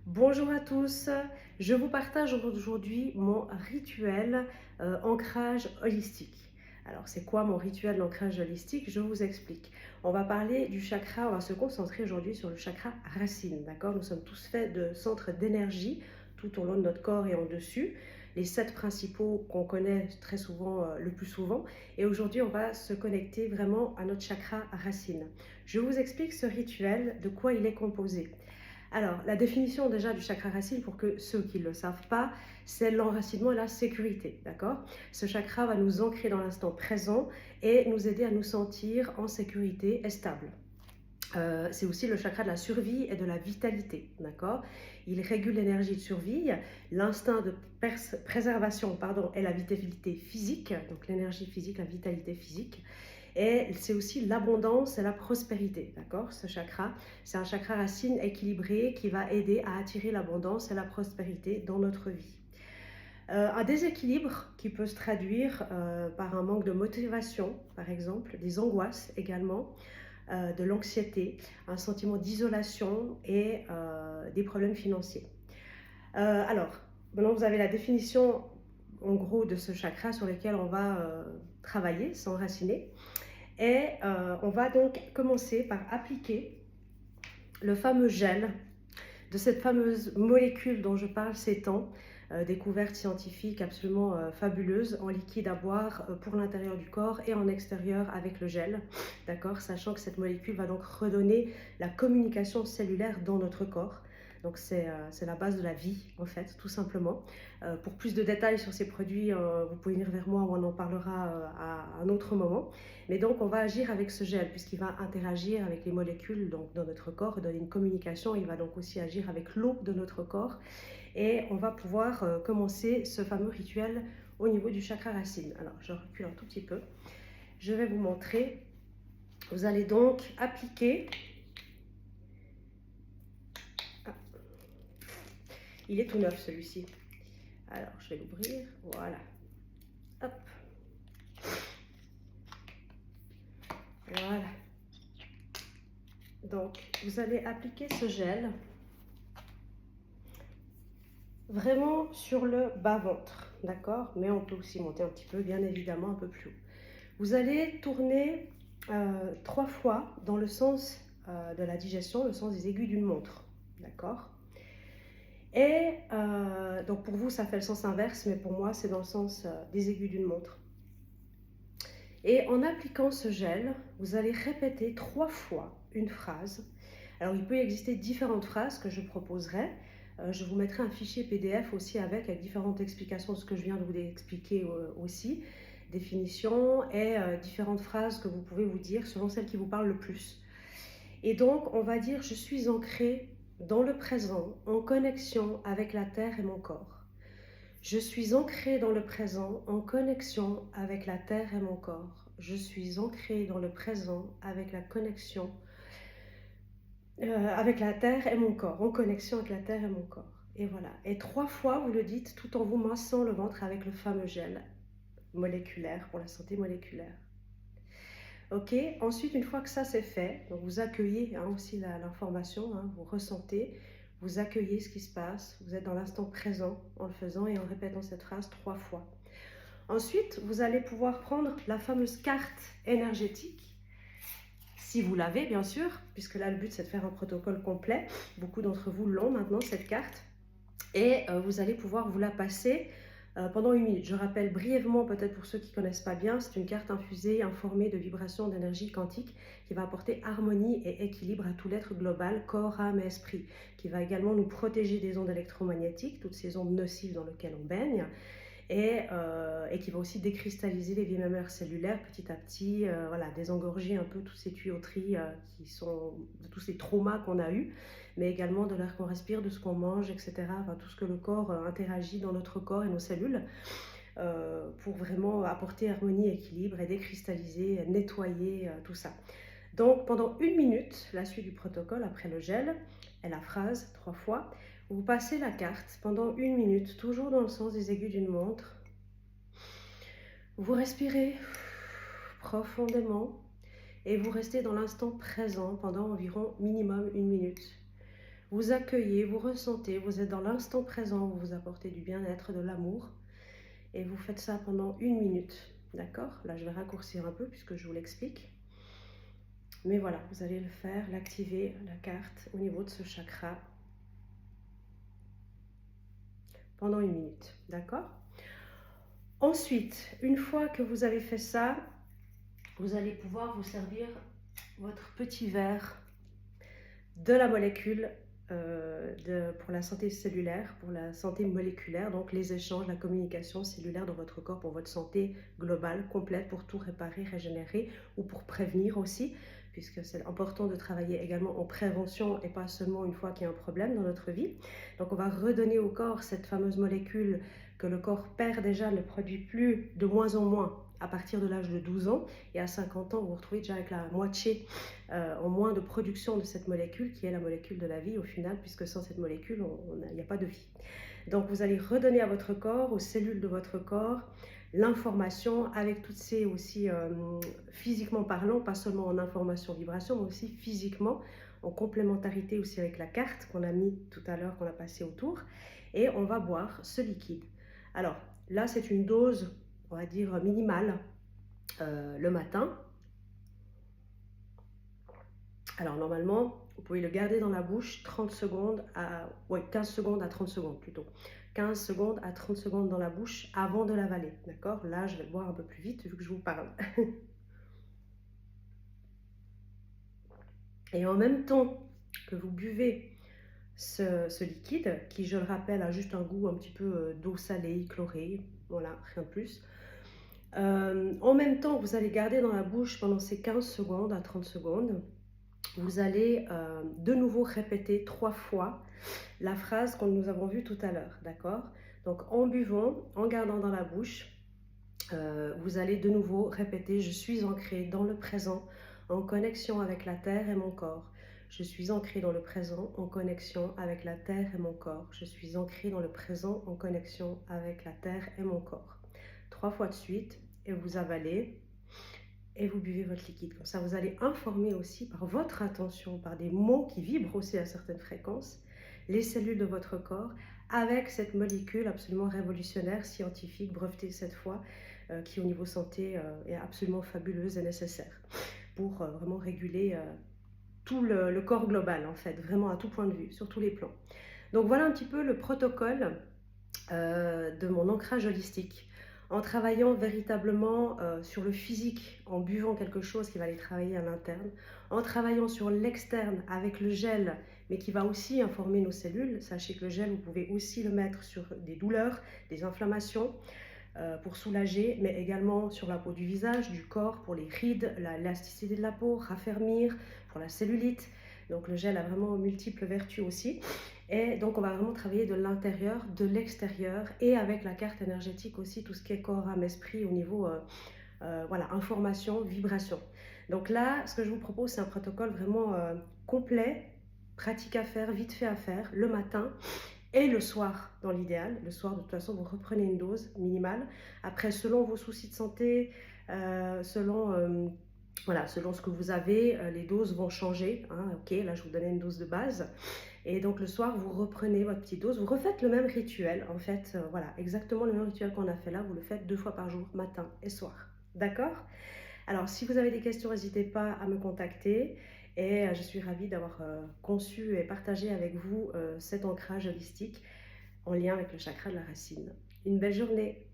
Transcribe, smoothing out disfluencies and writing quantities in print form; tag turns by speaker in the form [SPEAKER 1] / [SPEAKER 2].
[SPEAKER 1] Bonjour à tous, je vous partage aujourd'hui mon rituel ancrage holistique. Alors c'est quoi mon rituel d'ancrage holistique? Je vous explique. On va parler du chakra, on va se concentrer aujourd'hui sur le chakra racine, d'accord? Nous sommes tous faits de centres d'énergie tout au long de notre corps et en dessus, les 7 principaux qu'on connaît très souvent, le plus souvent. Et aujourd'hui on va se connecter vraiment à notre chakra racine. Je vous explique ce rituel, de quoi il est composé. Alors, la définition déjà du chakra racine, pour que ceux qui ne le savent pas, c'est l'enracinement et la sécurité, d'accord? Ce chakra va nous ancrer dans l'instant présent et nous aider à nous sentir en sécurité et stable. C'est aussi le chakra de la survie et de la vitalité, d'accord? Il régule l'énergie de survie, l'instinct de préservation, pardon, et la vitalité physique, donc l'énergie physique, la vitalité physique. Et c'est aussi l'abondance et la prospérité, d'accord? Ce chakra, c'est un chakra racine équilibré qui va aider à attirer l'abondance et la prospérité dans notre vie. Un déséquilibre qui peut se traduire par un manque de motivation, par exemple, des angoisses également, de l'anxiété, un sentiment d'isolation et des problèmes financiers. Alors, maintenant vous avez la définition en gros de ce chakra sur lequel on va travailler, s'enraciner. Et on va donc commencer par appliquer le fameux gel de cette fameuse molécule dont je parle ces temps, découverte scientifique absolument fabuleuse, en liquide à boire pour l'intérieur du corps et en extérieur avec le gel, d'accord, sachant que cette molécule va donc redonner la communication cellulaire dans notre corps. Donc c'est la base de la vie en fait, tout simplement. Pour plus de détails sur ces produits, vous pouvez venir vers moi ou on en parlera à un autre moment. Mais donc on va agir avec ce gel puisqu'il va interagir avec les molécules donc, dans notre corps, donner une communication. Il va donc aussi agir avec l'eau de notre corps et on va pouvoir commencer ce fameux rituel au niveau du chakra racine. Alors je recule un tout petit peu. Je vais vous montrer. Vous allez donc appliquer. Ah, il est tout neuf celui-ci. Alors je vais l'ouvrir. Voilà. Hop. Voilà. Donc vous allez appliquer ce gel vraiment sur le bas-ventre, d'accord? Mais on peut aussi monter un petit peu, bien évidemment, un peu plus haut. Vous allez tourner 3 fois dans le sens de la digestion, le sens des aiguilles d'une montre, d'accord? Et donc pour vous, ça fait le sens inverse, mais pour moi, c'est dans le sens des aiguilles d'une montre. Et en appliquant ce gel, vous allez répéter 3 fois une phrase. Alors, il peut exister différentes phrases que je proposerai. Je vous mettrai un fichier PDF aussi avec différentes explications de ce que je viens de vous expliquer aussi, définitions et différentes phrases que vous pouvez vous dire selon celle qui vous parle le plus. Et donc, on va dire « Je suis ancrée dans le présent, en connexion avec la terre et mon corps. Je suis ancrée dans le présent, en connexion avec la terre et mon corps. Je suis ancrée dans le présent avec la connexion avec la terre et mon corps, en connexion avec la terre et mon corps. Et voilà. Et 3 fois, vous le dites tout en vous massant le ventre avec le fameux gel moléculaire pour la santé moléculaire. Ok, ensuite, une fois que ça c'est fait, donc vous accueillez aussi l'information, vous ressentez, vous accueillez ce qui se passe, vous êtes dans l'instant présent en le faisant et en répétant cette phrase 3 fois. Ensuite, vous allez pouvoir prendre la fameuse carte énergétique, si vous l'avez bien sûr, puisque là le but c'est de faire un protocole complet. Beaucoup d'entre vous l'ont maintenant cette carte. Et vous allez pouvoir vous la passer pendant 1 minute. Je rappelle brièvement, peut-être pour ceux qui ne connaissent pas bien, c'est une carte infusée, informée de vibrations d'énergie quantique qui va apporter harmonie et équilibre à tout l'être global, corps, âme et esprit, qui va également nous protéger des ondes électromagnétiques, toutes ces ondes nocives dans lesquelles on baigne, et qui va aussi décristalliser les vieilles mémoires cellulaires petit à petit, voilà, désengorger un peu toutes ces tuyauteries qui sont de tous ces traumas qu'on a eus, mais également de l'air qu'on respire, de ce qu'on mange, etc. Enfin, tout ce que le corps interagit dans notre corps et nos cellules pour vraiment apporter harmonie, équilibre et décristalliser, nettoyer tout ça. Donc pendant 1 minute, la suite du protocole après le gel et la phrase 3 fois, vous passez la carte pendant 1 minute, toujours dans le sens des aiguilles d'une montre. Vous respirez profondément et vous restez dans l'instant présent pendant environ minimum 1 minute. vous accueillez, vous ressentez, vous êtes dans l'instant présent, vous vous apportez du bien-être, de l'amour. Et vous faites ça pendant 1 minute, d'accord? Là, je vais raccourcir un peu puisque je vous l'explique. Mais voilà, vous allez le faire, l'activer, la carte, au niveau de ce chakra pendant 1 minute, d'accord? Ensuite, une fois que vous avez fait ça, vous allez pouvoir vous servir votre petit verre de la molécule pour la santé cellulaire, pour la santé moléculaire, donc les échanges, la communication cellulaire dans votre corps pour votre santé globale, complète, pour tout réparer, régénérer ou pour prévenir aussi, puisque c'est important de travailler également en prévention et pas seulement une fois qu'il y a un problème dans notre vie. Donc on va redonner au corps cette fameuse molécule que le corps perd déjà, ne produit plus de moins en moins à partir de l'âge de 12 ans, et à 50 ans vous vous retrouvez déjà avec la moitié en moins de production de cette molécule qui est la molécule de la vie au final, puisque sans cette molécule il n'y a pas de vie. Donc vous allez redonner à votre corps, aux cellules de votre corps, l'information avec toutes ces aussi physiquement parlant, pas seulement en information vibration, mais aussi physiquement, en complémentarité aussi avec la carte qu'on a mis tout à l'heure, qu'on a passé autour, et on va boire ce liquide. Alors là c'est une dose, on va dire minimale, le matin. Alors normalement, vous pouvez le garder dans la bouche 30 secondes à 15 secondes à 30 secondes plutôt. 15 secondes à 30 secondes dans la bouche avant de l'avaler, d'accord? Là, je vais le boire un peu plus vite vu que je vous parle. Et en même temps que vous buvez ce liquide, qui, je le rappelle, a juste un goût un petit peu d'eau salée, chlorée, voilà, rien de plus. En même temps, vous allez garder dans la bouche pendant ces 15 secondes à 30 secondes, vous allez de nouveau répéter 3 fois la phrase que nous avons vue tout à l'heure, d'accord? Donc en buvant, en gardant dans la bouche, vous allez de nouveau répéter: je suis ancré dans le présent, en connexion avec la terre et mon corps. Je suis ancré dans le présent, en connexion avec la terre et mon corps. Je suis ancré dans le présent, en connexion avec la terre et mon corps. 3 fois de suite, et vous avalez. Et vous buvez votre liquide. Comme ça, vous allez informer aussi par votre attention, par des mots qui vibrent aussi à certaines fréquences, les cellules de votre corps avec cette molécule absolument révolutionnaire, scientifique, brevetée cette fois, qui au niveau santé est absolument fabuleuse et nécessaire pour vraiment réguler tout le corps global en fait, vraiment à tout point de vue, sur tous les plans. Donc voilà un petit peu le protocole de mon ancrage holistique, en travaillant véritablement sur le physique, en buvant quelque chose qui va aller travailler à l'interne, en travaillant sur l'externe avec le gel, mais qui va aussi informer nos cellules. Sachez que le gel, vous pouvez aussi le mettre sur des douleurs, des inflammations, pour soulager, mais également sur la peau du visage, du corps, pour les rides, l'élasticité de la peau, raffermir, pour la cellulite. Donc le gel a vraiment multiples vertus aussi. Et donc on va vraiment travailler de l'intérieur, de l'extérieur, et avec la carte énergétique aussi, tout ce qui est corps, âme, esprit au niveau voilà, information, vibration. Donc là, ce que je vous propose, c'est un protocole vraiment complet, pratique à faire, vite fait à faire, le matin et le soir dans l'idéal. Le soir, de toute façon, vous reprenez une dose minimale. Après, selon vos soucis de santé, voilà, selon ce que vous avez, les doses vont changer. Hein. Ok, là, je vous donnais une dose de base. Et donc, le soir, vous reprenez votre petite dose. Vous refaites le même rituel, en fait. Voilà, exactement le même rituel qu'on a fait là. Vous le faites 2 fois par jour, matin et soir. D'accord? Alors, si vous avez des questions, n'hésitez pas à me contacter. Et je suis ravie d'avoir conçu et partagé avec vous cet ancrage holistique en lien avec le chakra de la racine. Une belle journée!